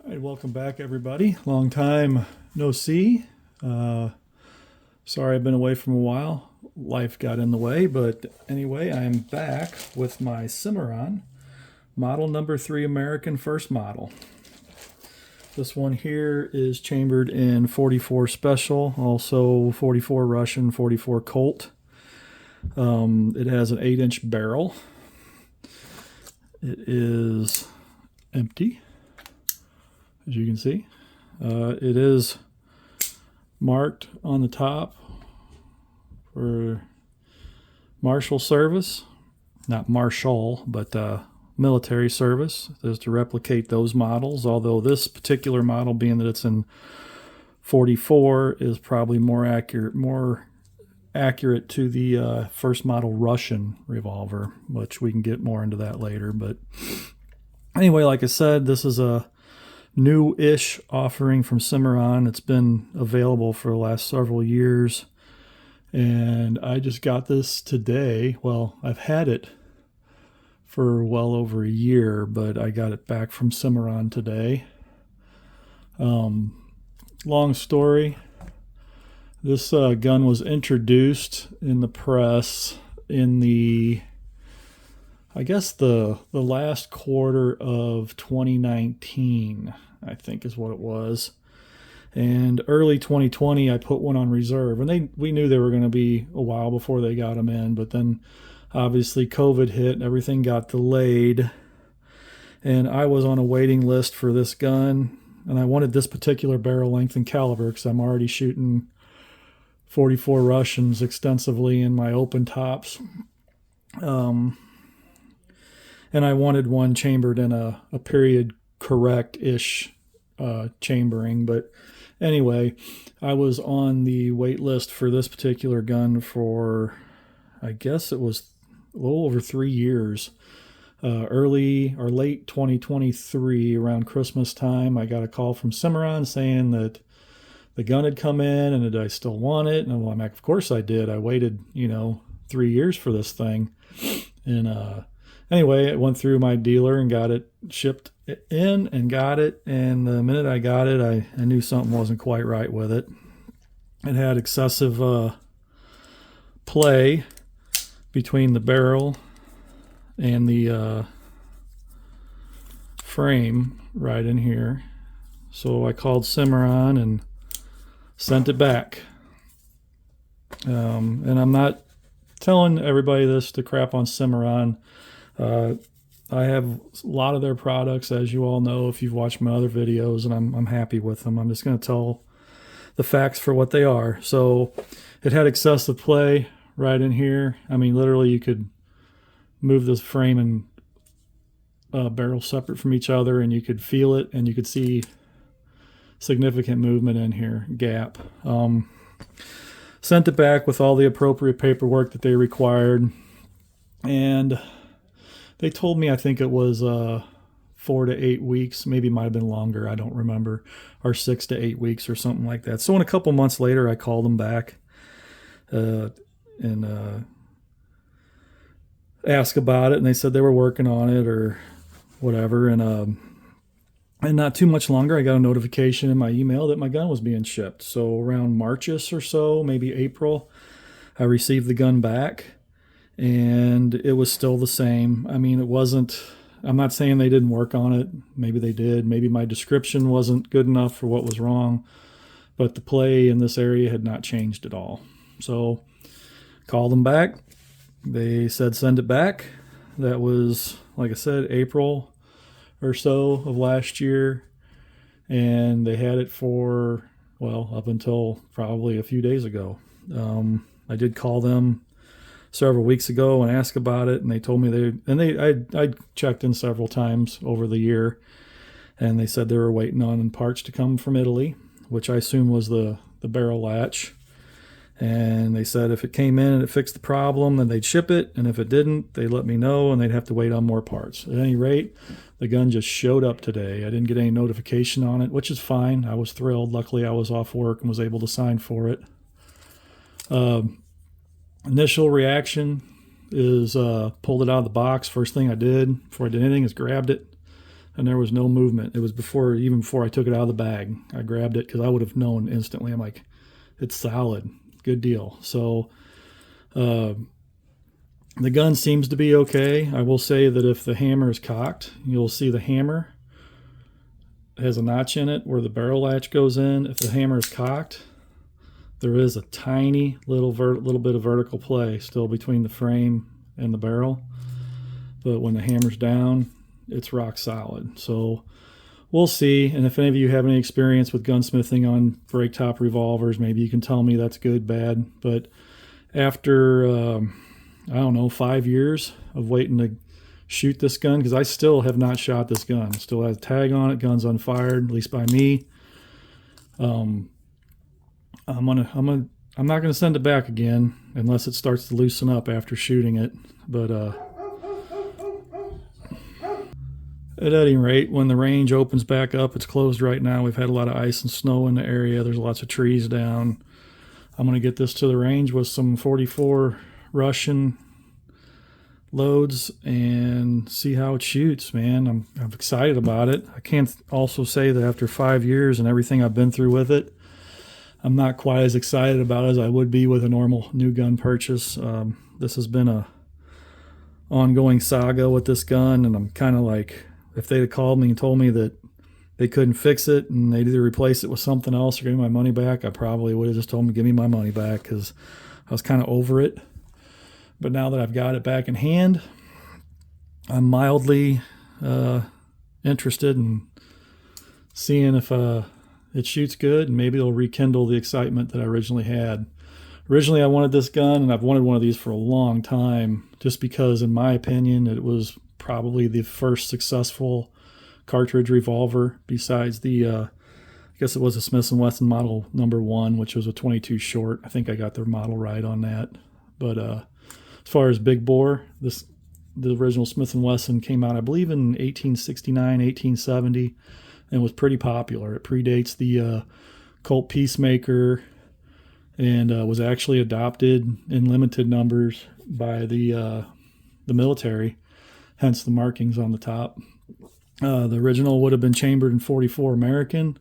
All right, welcome back, everybody. Long time no see. Sorry I've been away from a while. Life got in the way, but anyway, I'm back with my Cimarron model number 3 American first model. This one here is chambered in 44 Special, also 44 Russian, 44 Colt. It has an 8-inch barrel. It is empty, as you can see. It is marked on the top for martial service, not martial, but military service. It is to replicate those models, although this particular model, being that it's in 44, is probably more accurate to the first model Russian revolver, which we can get more into that later. But anyway, like I said, this is a new-ish offering from Cimarron. It's been available for the last several years, and I just got this today. Well, I've had it for well over a year, but I got it back from Cimarron today. Long story. This gun was introduced in the press in I guess the last quarter of 2019, I think is what it was. And early 2020, I put one on reserve. And we knew they were going to be a while before they got them in. But then, obviously, COVID hit and everything got delayed. And I was on a waiting list for this gun. And I wanted this particular barrel length and caliber because I'm already shooting 44 Russians extensively in my open tops. And I wanted one chambered in a period correct-ish chambering. But anyway, I was on the wait list for this particular gun for, I guess it was a little over 3 years. Early or late 2023, around Christmas time, I got a call from Cimarron saying that the gun had come in and did I still want it? And I'm like, of course I did. I waited, 3 years for this thing. And anyway, it went through my dealer and got it shipped in and got it. And the minute I got it, I knew something wasn't quite right with it. It had excessive play between the barrel and the frame right in here. So I called Cimarron and sent it back. And I'm not telling everybody this to crap on Cimarron. I have a lot of their products, as you all know, if you've watched my other videos, and I'm happy with them. I'm just going to tell the facts for what they are. So it had excessive play right in here. I mean, literally you could move this frame and barrel separate from each other, and you could feel it, and you could see significant movement in here, gap. Sent it back with all the appropriate paperwork that they required, and they told me, I think it was 4 to 8 weeks, maybe it might have been longer, I don't remember, or 6 to 8 weeks or something like that. So in a couple months later, I called them back and asked about it, and they said they were working on it or whatever. And not too much longer, I got a notification in my email that my gun was being shipped. So around March-ish or so, maybe April, I received the gun back, and it was still the same. I mean, I'm not saying they didn't work on it. Maybe they did. Maybe my description wasn't good enough for what was wrong, but the play in this area had not changed at all. So called them back. They said send it back. That was, like I said, April or so of last year, and they had it for, well, up until probably a few days ago. I did call them several weeks ago and ask about it, and they told me I checked in several times over the year, and they said they were waiting on parts to come from Italy, which I assume was the barrel latch. And they said if it came in and it fixed the problem, then they'd ship it. And if it didn't, they'd let me know, and they'd have to wait on more parts. At any rate, the gun just showed up today. I didn't get any notification on it, which is fine. I was thrilled. Luckily, I was off work and was able to sign for it. Initial reaction is pulled it out of the box. First thing I did before I did anything is grabbed it. and there was no movement. It was even before I took it out of the bag. I grabbed it because I would have known instantly. I'm like, it's solid, good deal. So the gun seems to be okay. I will say that if the hammer is cocked, you'll see the hammer has a notch in it where the barrel latch goes in. If the hammer is cocked, there is a tiny little bit of vertical play still between the frame and the barrel. But when the hammer's down, it's rock solid. So we'll see. And if any of you have any experience with gunsmithing on break top revolvers, maybe you can tell me that's good, bad. But after, I don't know, 5 years of waiting to shoot this gun, because I still have not shot this gun. It still has a tag on it, gun's unfired, at least by me. I'm not gonna send it back again unless it starts to loosen up after shooting it. But at any rate, when the range opens back up, it's closed right now. We've had a lot of ice and snow in the area. There's lots of trees down. I'm gonna get this to the range with some 44 Russian loads and see how it shoots, man. I'm excited about it. I can't also say that after 5 years and everything I've been through with it, I'm not quite as excited about it as I would be with a normal new gun purchase. This has been a ongoing saga with this gun, and I'm kind of like, if they'd have called me and told me that they couldn't fix it and they'd either replace it with something else or give me my money back, I probably would have just told them to give me my money back, because I was kind of over it. But now that I've got it back in hand, I'm mildly interested in seeing if it shoots good, and maybe it'll rekindle the excitement that I originally had. Originally, I wanted this gun, and I've wanted one of these for a long time, just because, in my opinion, it was probably the first successful cartridge revolver besides the, I guess it was a Smith & Wesson model #1, which was a 22 short. I think I got their model right on that. But as far as big bore, the original Smith & Wesson came out, I believe, in 1869, 1870, and was pretty popular. It predates the Colt Peacemaker, and was actually adopted in limited numbers by the military, hence the markings on the top. The original would have been chambered in .44 American,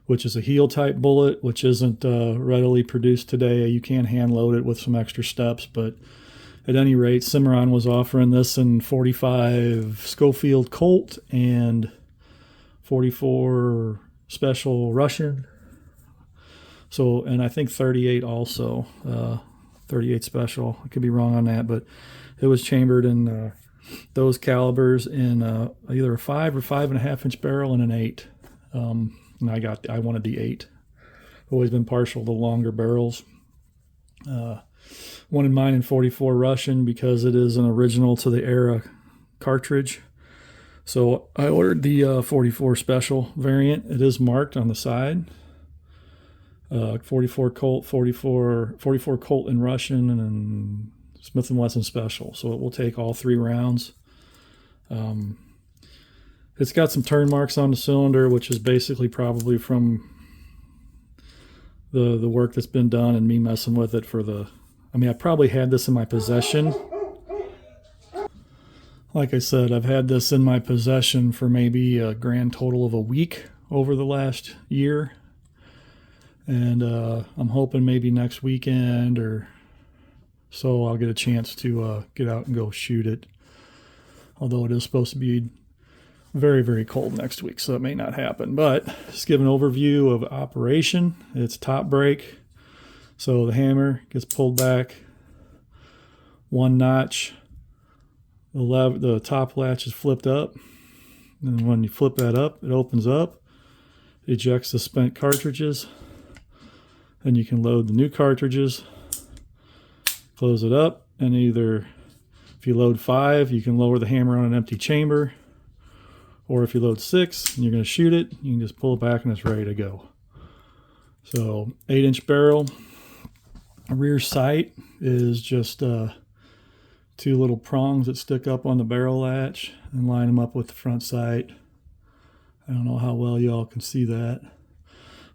which is a heel type bullet, which isn't readily produced today. You can hand load it with some extra steps, but at any rate, Cimarron was offering this in .45 Schofield Colt and .44 Special Russian. So, and I think 38 also, 38 Special. I could be wrong on that, but it was chambered in those calibers in either a 5 or 5.5 inch barrel and an 8. And I wanted the 8. Always been partial to longer barrels. Wanted mine in .44 Russian because it is an original to the era cartridge. So I ordered the .44 Special variant. It is marked on the side. 44 Colt, 44 Colt in Russian, and Smith & Wesson Special. So it will take all 3 rounds. It's got some turn marks on the cylinder, which is basically probably from the work that's been done and me messing with it for the... I mean, I probably had this in my possession. Like I said, I've had this in my possession for maybe a grand total of a week over the last year. And I'm hoping maybe next weekend or so I'll get a chance to get out and go shoot it. Although it is supposed to be very, very cold next week, so it may not happen. But just give an overview of operation. It's top brake. So the hammer gets pulled back 1 notch. The top latch is flipped up. And when you flip that up, it opens up. It ejects the spent cartridges. Then you can load the new cartridges. Close it up. And either, if you load 5, you can lower the hammer on an empty chamber. Or if you load 6 and you're going to shoot it, you can just pull it back and it's ready to go. So 8-inch barrel. Rear sight is just 2 little prongs that stick up on the barrel latch and line them up with the front sight. I don't know how well y'all can see that.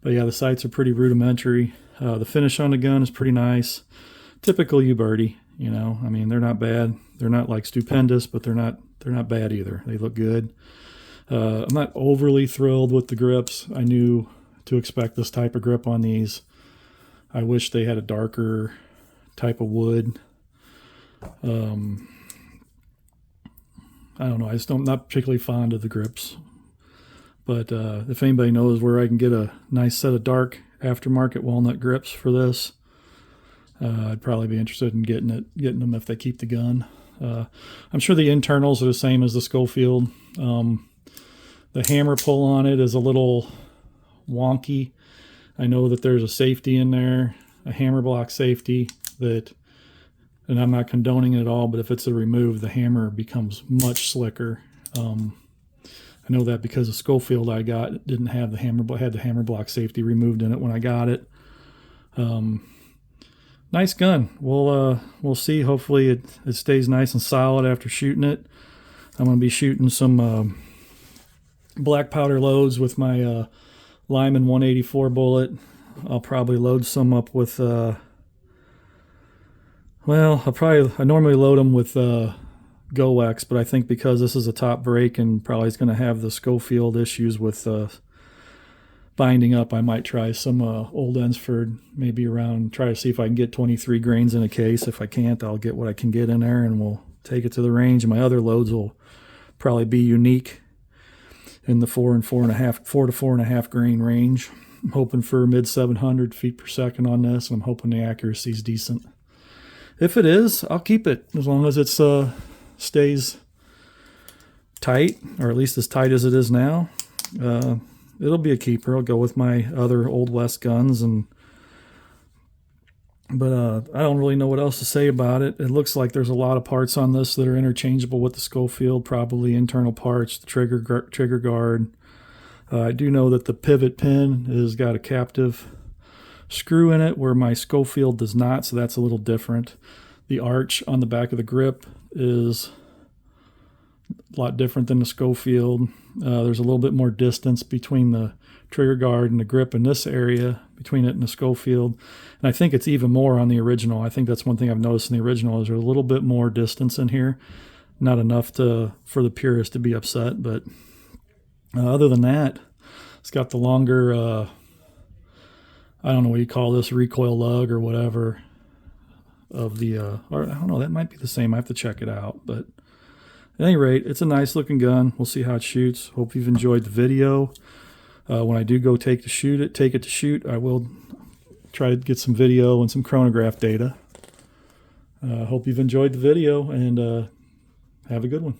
But yeah, the sights are pretty rudimentary. The finish on the gun is pretty nice. Typical U-Birdie, you know. I mean, they're not bad. They're not like stupendous, but they're not bad either. They look good. I'm not overly thrilled with the grips. I knew to expect this type of grip on these. I wish they had a darker type of wood. I don't know. I'm not particularly fond of the grips. But if anybody knows where I can get a nice set of dark aftermarket walnut grips for this, I'd probably be interested in getting them if they keep the gun. I'm sure the internals are the same as the Schofield. The hammer pull on it is a little wonky. I know that there's a safety in there, a hammer block safety that, and I'm not condoning it at all, but if it's removed, the hammer becomes much slicker. I know that because the Schofield I got didn't have the hammer block safety removed in it when I got it. Nice gun. We'll see. Hopefully it stays nice and solid after shooting it. I'm going to be shooting some black powder loads with my Lyman 184 bullet. I'll probably load some up with I normally load them with Go-X, but I think because this is a top break and probably is going to have the Schofield issues with binding up, I might try some old Ensford, maybe around, try to see if I can get 23 grains in a case. If I can't, I'll get what I can get in there and we'll take it to the range. And my other loads will probably be unique in the 4 to 4.5 grain range. I'm hoping for mid 700 feet per second on this, and I'm hoping the accuracy is decent. If it is, I'll keep it as long as it stays tight, or at least as tight as it is now. It'll be a keeper. I'll go with my other Old West guns, but I don't really know what else to say about it. It looks like there's a lot of parts on this that are interchangeable with the Schofield, probably internal parts, the trigger guard. I do know that the pivot pin has got a captive screw in it where my Schofield does not, so that's a little different. The arch on the back of the grip is a lot different than the Schofield. There's a little bit more distance between the trigger guard and the grip in this area, between it and the Schofield. And I think it's even more on the original. I think that's one thing I've noticed in the original is there's a little bit more distance in here. Not enough for the purist to be upset, but other than that, it's got the longer, I don't know what you call this, recoil lug or whatever of the, or I don't know, that might be the same. I have to check it out, but at any rate, it's a nice looking gun. We'll see how it shoots. Hope you've enjoyed the video. When I do go take it to shoot, I will try to get some video and some chronograph data. Hope you've enjoyed the video, and have a good one.